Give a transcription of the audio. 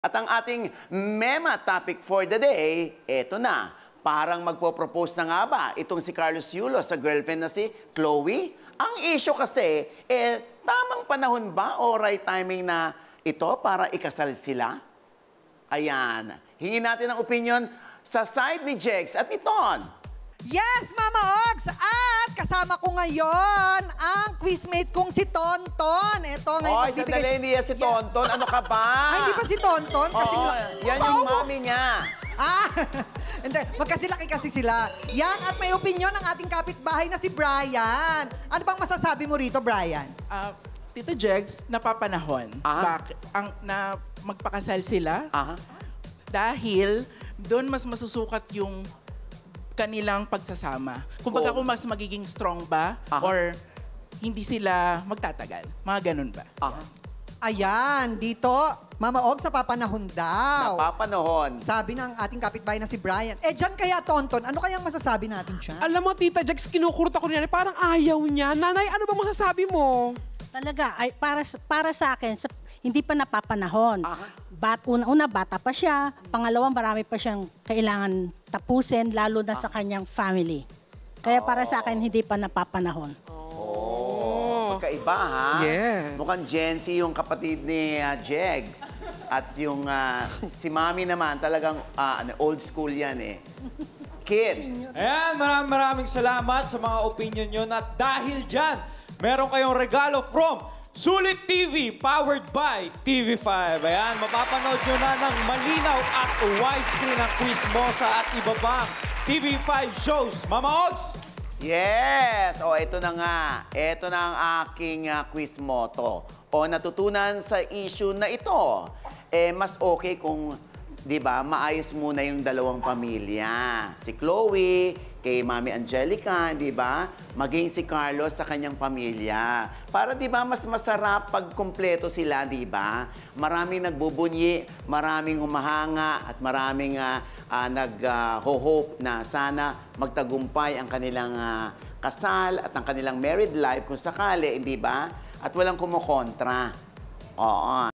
At ang ating mema topic for the day, eto na. Parang magpo-propose na nga ba itong si Carlos Yulo sa girlfriend na si Chloe? Ang issue kasi, tamang panahon ba o right timing na ito para ikasal sila? Ayan. Hingin natin ang opinion sa side ni Jex at ni Ton. Yes, Mama Ogs! At kasama ko ngayon ang quizmate kong si Tonton. Ito, ngayon Oy, sandali, hindi yan si Tonton. Ano ka ba? Ay, hindi ba si Tonton? Kasi Oo, yan yung mami niya. Ah, hindi. Magkasilaki kasi sila. Yan, at may opinion ng ating kapitbahay na si Brian. Ano bang masasabi mo rito, Brian? Tito Jegs, napapanahon. Bakit? Na magpakasal sila. Dahil doon mas masusukat yung kanilang pagsasama. Kumbaga kung mas magiging strong ba or hindi sila magtatagal. Mga ganun ba? Ayan, dito, Mama Ogs, napapanahon daw. Napapanahon. Sabi ng ating kapitbahay na si Brian. Dyan kaya, Tonton, ano kayang masasabi natin siya? Alam mo, Tita Jex, kinukurot ako niya. Parang ayaw niya. Nanay, ano ba masasabi mo? Talaga, ay, para sa akin, hindi pa napapanahon. Una, bata pa siya. Pangalawa, marami pa siyang kailangan tapusin, lalo na sa kanyang family. Kaya para sa akin, hindi pa napapanahon. Magkaiba, ha? Yes. Mukhang Jency yung kapatid ni Jegs. At yung si Mami naman, talagang old school yan eh. Kid. Ayan, maraming salamat sa mga opinion nyo. At dahil dyan, meron kayong regalo from Sulit TV, powered by TV5. Ayan, mapapanood nyo na ng malinaw at widescreen ang Quizmosa at iba pang TV5 shows. Mama Ogs! Yes! O, ito na nga. Ito na ang aking quiz motto. O, natutunan sa issue na ito. Mas okay kung, di ba, maayos muna yung dalawang pamilya. Si Chloe, kay Mami Angelica, di ba? Maging si Carlos sa kanyang pamilya. Para, di ba, mas masarap pag kumpleto sila, di ba? Maraming nagbubunyi, maraming humahanga, at maraming nag-hope na sana magtagumpay ang kanilang kasal at ang kanilang married life kung sakali, di ba? At walang kumukontra. Oo.